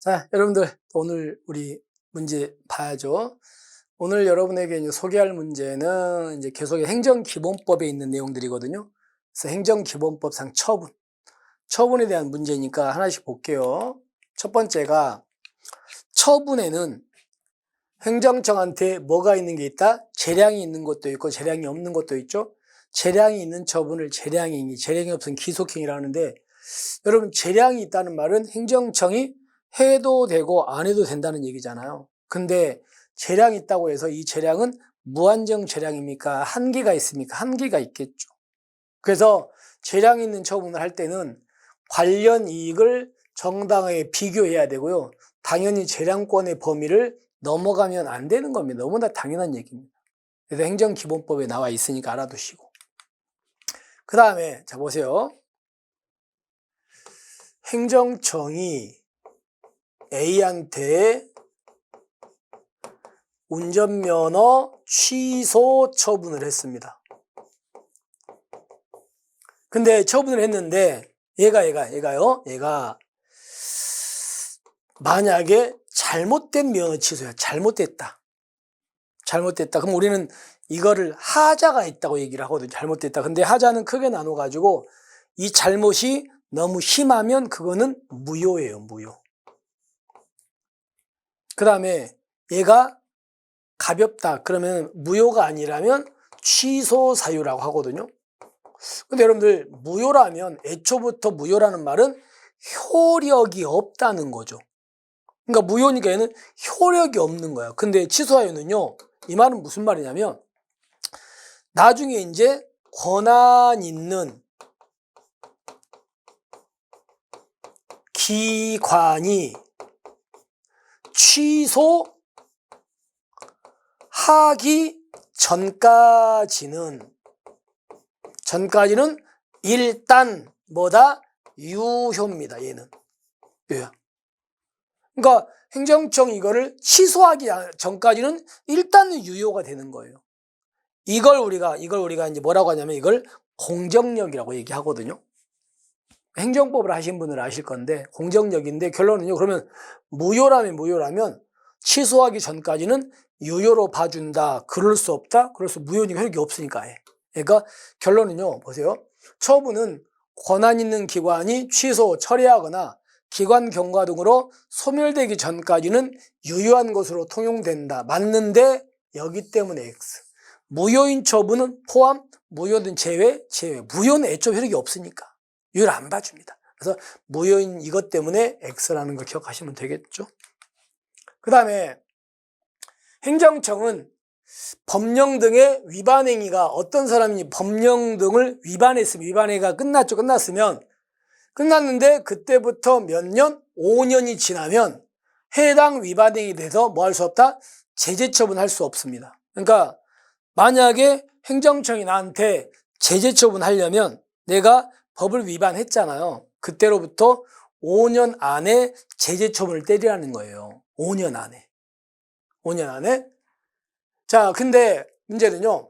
자, 여러분들 오늘 우리 문제 봐야죠. 오늘 여러분에게 이제 소개할 문제는 이제 계속의 행정기본법에 있는 내용들이거든요. 그래서 행정기본법상 처분에 대한 문제니까 하나씩 볼게요. 첫 번째가 처분에는 행정청한테 뭐가 있는 게 있다? 재량이 있는 것도 있고 재량이 없는 것도 있죠. 재량이 있는 처분을 재량행위, 재량이 없으면 기속행위라 하는데, 여러분 재량이 있다는 말은 행정청이 해도 되고 안 해도 된다는 얘기잖아요. 근데 재량이 있다고 해서 이 재량은 무한정 재량입니까? 한계가 있습니까? 한계가 있겠죠. 그래서 재량이 있는 처분을 할 때는 관련 이익을 정당하게 비교해야 되고요. 당연히 재량권의 범위를 넘어가면 안 되는 겁니다. 너무나 당연한 얘기입니다. 그래서 행정기본법에 나와 있으니까 알아두시고. 그 다음에 자 보세요. 행정청이 A한테 운전면허 취소 처분을 했습니다. 근데 처분을 했는데 얘가 만약에 잘못된 면허 취소야. 잘못됐다. 그럼 우리는 이거를 하자가 있다고 얘기를 하거든요. 잘못됐다. 근데 하자는 크게 나눠가지고 이 잘못이 너무 심하면 그거는 무효예요. 무효. 그 다음에 얘가 가볍다. 그러면 무효가 아니라면 취소 사유라고 하거든요. 근데 여러분들 무효라면 애초부터 무효라는 말은 효력이 없다는 거죠. 그러니까 무효니까 얘는 효력이 없는 거야. 근데 취소 사유는요. 이 말은 무슨 말이냐면 나중에 이제 권한 있는 기관이 취소하기 전까지는 일단 뭐다? 유효입니다. 얘는 유효. 그러니까 행정청이 이거를 취소하기 전까지는 일단은 유효가 되는 거예요. 이걸 우리가 이제 뭐라고 하냐면 이걸 공정력이라고 얘기하거든요. 행정법을 하신 분은 아실 건데 공정력인데 결론은요. 그러면 무효라면 취소하기 전까지는 유효로 봐준다. 그럴 수 없다. 그래서 무효니까 효력이 없으니까 해. 그러니까 결론은요. 보세요. 처분은 권한 있는 기관이 취소, 철회하거나 기관 경과 등으로 소멸되기 전까지는 유효한 것으로 통용된다. 맞는데 여기 때문에 X. 무효인 처분은 포함, 무효든 제외. 무효는 애초에 효력이 없으니까 유효를 안 봐줍니다. 그래서 무효인 이것 때문에 X라는 걸 기억하시면 되겠죠. 그 다음에 행정청은 법령 등의 위반 행위가 어떤 사람이 법령 등을 위반행위가 끝났는데 그때부터 몇 년? 5년이 지나면 해당 위반 행위에 대해서 뭐 할 수 없다? 제재 처분할 수 없습니다. 그러니까 만약에 행정청이 나한테 제재 처분하려면 내가 법을 위반했잖아요. 그때로부터 5년 안에 제재 처분을 때리라는 거예요. 5년 안에. 자, 근데 문제는요.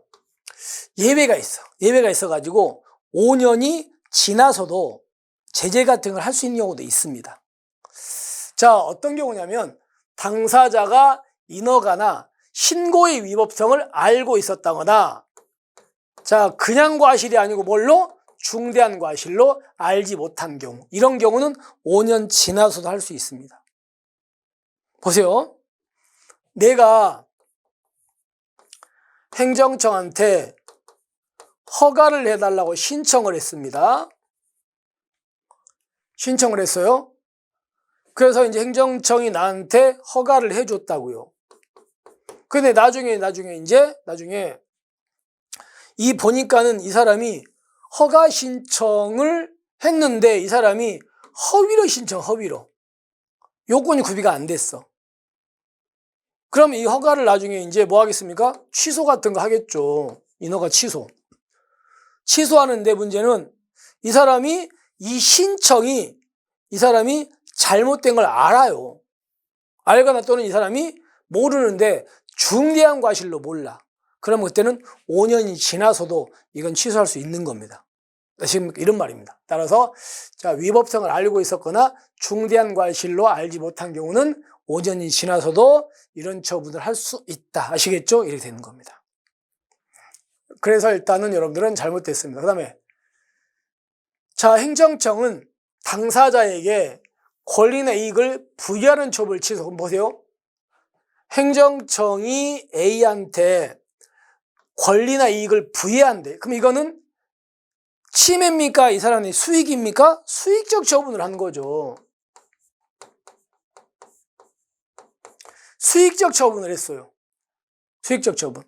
예외가 있어가지고 5년이 지나서도 제재 같은 걸 할 수 있는 경우도 있습니다. 자, 어떤 경우냐면 당사자가 인허가나 신고의 위법성을 알고 있었다거나, 자, 그냥 과실이 아니고 뭘로? 중대한 과실로 알지 못한 경우. 이런 경우는 5년 지나서도 할 수 있습니다. 보세요. 내가 행정청한테 허가를 해달라고 신청을 했습니다. 신청을 했어요. 그래서 이제 행정청이 나한테 허가를 해줬다고요. 근데 나중에 보니까는 이 사람이 허가 신청을 했는데 이 사람이 허위로 요건이 구비가 안 됐어. 그럼 이 허가를 나중에 이제 뭐 하겠습니까? 취소 같은 거 하겠죠. 인허가 취소하는데 문제는 이 사람이 잘못된 걸 알아요. 알거나 또는 이 사람이 모르는데 중대한 과실로 몰라. 그러면 그때는 5년이 지나서도 이건 취소할 수 있는 겁니다. 지금 이런 말입니다. 따라서 자, 위법성을 알고 있었거나 중대한 과실로 알지 못한 경우는 5년이 지나서도 이런 처분을 할 수 있다. 아시겠죠? 이렇게 되는 겁니다. 그래서 일단은 여러분들은 잘못됐습니다. 그 다음에 자, 행정청은 당사자에게 권리나 이익을 부여하는 처분을 취소. 그럼 보세요. 행정청이 A한테 권리나 이익을 부여한대. 그럼 이거는 침해입니까? 이 사람이 수익입니까? 수익적 처분을 한 거죠. 수익적 처분을 했어요. 수익적 처분.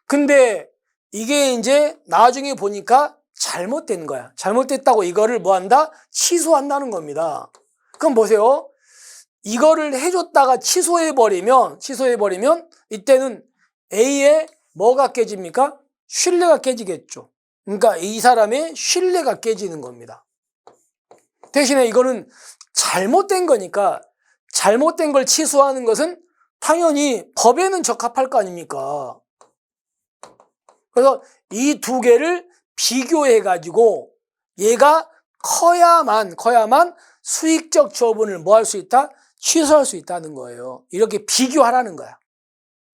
근데 이게 이제 나중에 보니까 잘못된 거야. 잘못됐다고 이거를 뭐 한다? 취소한다는 겁니다. 그럼 보세요. 이거를 해줬다가 취소해버리면 이때는 A의 뭐가 깨집니까? 신뢰가 깨지겠죠. 그러니까 이 사람의 신뢰가 깨지는 겁니다. 대신에 이거는 잘못된 거니까 잘못된 걸 취소하는 것은 당연히 법에는 적합할 거 아닙니까? 그래서 이 두 개를 비교해가지고 얘가 커야만 수익적 처분을 뭐 할 수 있다? 취소할 수 있다는 거예요. 이렇게 비교하라는 거야.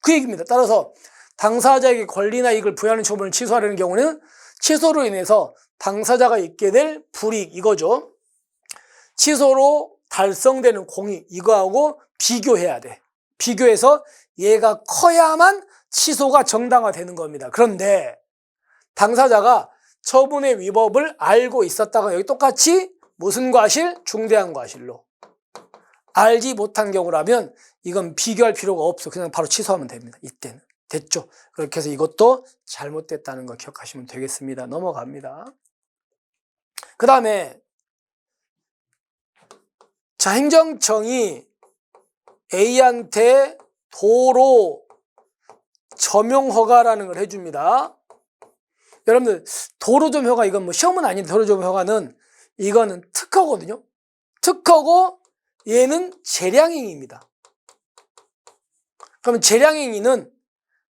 그 얘기입니다. 따라서 당사자에게 권리나 이익을 부여하는 처분을 취소하려는 경우는 취소로 인해서 당사자가 입게 될 불이익 이거죠. 취소로 달성되는 공익 이거하고 비교해야 돼. 비교해서 얘가 커야만 취소가 정당화되는 겁니다. 그런데 당사자가 처분의 위법을 알고 있었다가 여기 똑같이 무슨 과실? 중대한 과실로 알지 못한 경우라면 이건 비교할 필요가 없어. 그냥 바로 취소하면 됩니다. 이때는. 됐죠? 그렇게 해서 이것도 잘못됐다는 거 기억하시면 되겠습니다. 넘어갑니다. 그 다음에 자, 행정청이 A한테 도로 점용 허가라는 걸 해줍니다. 여러분들 도로 점용 허가 이건 뭐 시험은 아닌데 도로 점용 허가는 이거는 특허거든요. 특허고 얘는 재량행위입니다. 그러면 재량행위는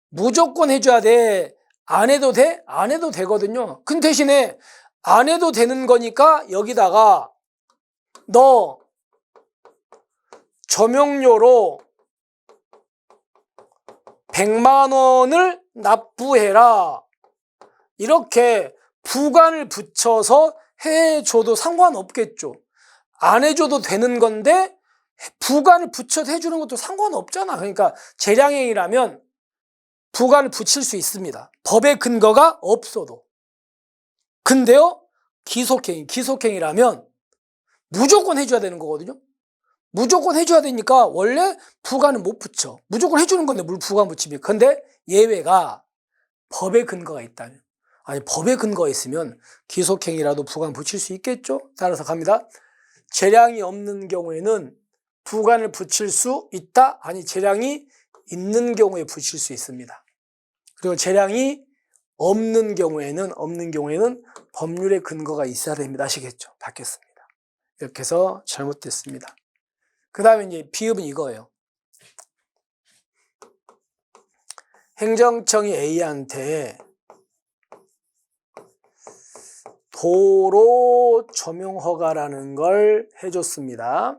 무조건 해줘야 돼? 안 해도 돼? 안 해도 되거든요. 근데 대신에 안 해도 되는 거니까 여기다가 너 점용료로 100만 원을 납부해라. 이렇게 부관을 붙여서 해줘도 상관없겠죠. 안 해줘도 되는 건데 부관을 붙여서 해주는 것도 상관없잖아. 그러니까 재량행위라면 부관을 붙일 수 있습니다. 법의 근거가 없어도. 근데요, 기속행위라면 무조건 해줘야 되는 거거든요. 무조건 해줘야 되니까 원래 부관은 못 붙여. 무조건 해주는 건데 물 부관 붙입니까? 근데 예외가 법의 근거가 있다면. 아니, 법의 근거가 있으면 기속행위라도 부관 붙일 수 있겠죠? 따라서 갑니다. 재량이 없는 경우에는 부관을 붙일 수 있다? 아니, 재량이 있는 경우에 붙일 수 있습니다. 그리고 재량이 없는 경우에는 법률의 근거가 있어야 됩니다. 아시겠죠? 바뀌었습니다. 이렇게 해서 잘못됐습니다. 그 다음에 이제 비읍은 이거예요. 행정청이 A한테 도로 점용 허가라는 걸 해줬습니다.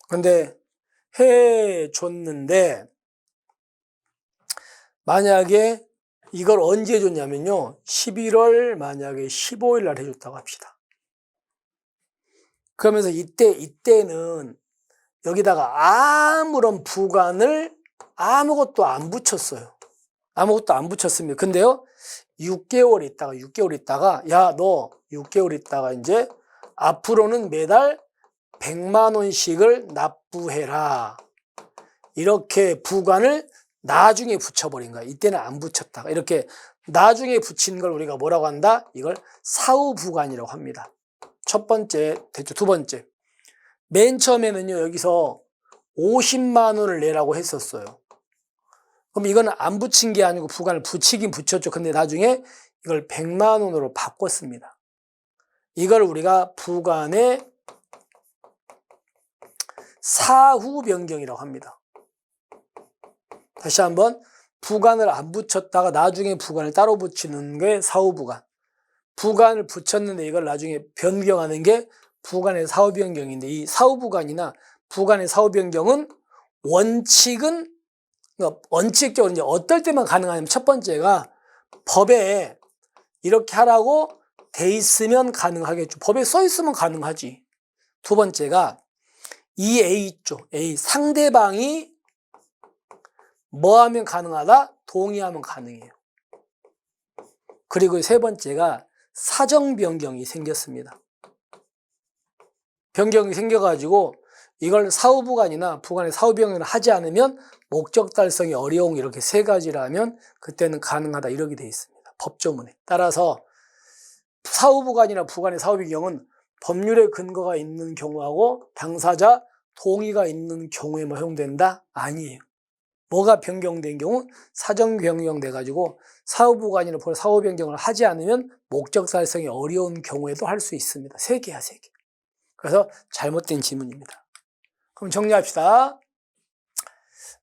근데 해줬는데 만약에 이걸 언제 해줬냐면요. 11월 만약에 15일 날 해줬다고 합시다. 그러면서 이때는 여기다가 아무런 부관을 아무것도 안 붙였어요. 아무것도 안 붙였습니다. 근데요, 6개월 있다가, 야, 너 6개월 있다가 이제 앞으로는 매달 100만 원씩을 납부해라. 이렇게 부관을 나중에 붙여버린 거야. 이때는 안 붙였다가. 이렇게 나중에 붙인 걸 우리가 뭐라고 한다? 이걸 사후부관이라고 합니다. 첫 번째, 됐죠? 두 번째. 맨 처음에는요, 여기서 50만 원을 내라고 했었어요. 그럼 이거는 안 붙인 게 아니고 부관을 붙이긴 붙였죠. 근데 나중에 이걸 100만 원으로 바꿨습니다. 이걸 우리가 부관의 사후 변경이라고 합니다. 다시 한번 부관을 안 붙였다가 나중에 부관을 따로 붙이는 게 사후부관. 부관을 붙였는데 이걸 나중에 변경하는 게 부관의 사후 변경인데, 이 사후부관이나 부관의 사후 변경은 원칙은, 그러니까 원칙적으로 이제 어떨 때만 가능하냐면, 첫 번째가 법에 이렇게 하라고 돼 있으면 가능하겠죠. 법에 써 있으면 가능하지. 두 번째가 이 A 있죠. A, 상대방이 뭐 하면 가능하다? 동의하면 가능해요. 그리고 세 번째가 사정 변경이 생겼습니다. 변경이 생겨가지고 이걸 사후부관이나 부관의 사후 변경을 하지 않으면 목적 달성이 어려운, 이렇게 세 가지라면 그때는 가능하다, 이렇게 돼 있습니다. 법조문에. 따라서 사후부관이나 부관의 사후 변경은 법률에 근거가 있는 경우하고 당사자 동의가 있는 경우에만 허용된다? 아니에요. 뭐가 변경된 경우? 사정 변경돼 가지고 사후부관이나 사후 변경을 하지 않으면 목적 달성이 어려운 경우에도 할 수 있습니다. 세 개야, 세 개. 그래서 잘못된 지문입니다. 그럼 정리합시다.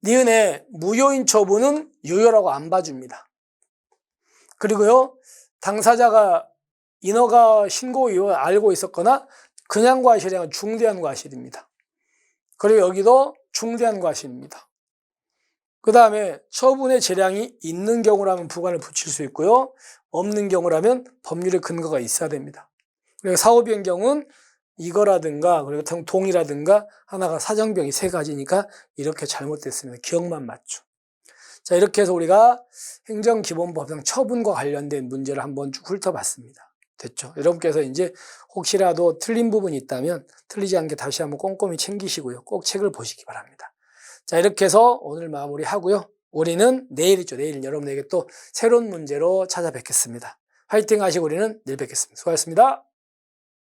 니은의 무효인 처분은 유효라고 안 봐줍니다. 그리고요, 당사자가 인허가 신고 이후 알고 있었거나 그냥 과실이나 중대한 과실입니다. 그리고 여기도 중대한 과실입니다. 그 다음에 처분의 재량이 있는 경우라면 부관을 붙일 수 있고요, 없는 경우라면 법률의 근거가 있어야 됩니다. 그리고 사후 변경은 이거라든가 그리고 동의라든가 하나가 사정병이 세 가지니까 이렇게 잘못됐습니다. 기억만 맞죠. 자, 이렇게 해서 우리가 행정기본법상 처분과 관련된 문제를 한번 쭉 훑어봤습니다. 됐죠? 여러분께서 이제 혹시라도 틀린 부분이 있다면 틀리지 않게 다시 한번 꼼꼼히 챙기시고요. 꼭 책을 보시기 바랍니다. 자, 이렇게 해서 오늘 마무리하고요. 우리는 내일이죠. 내일 여러분에게 또 새로운 문제로 찾아뵙겠습니다. 화이팅 하시고 우리는 내일 뵙겠습니다. 수고하셨습니다.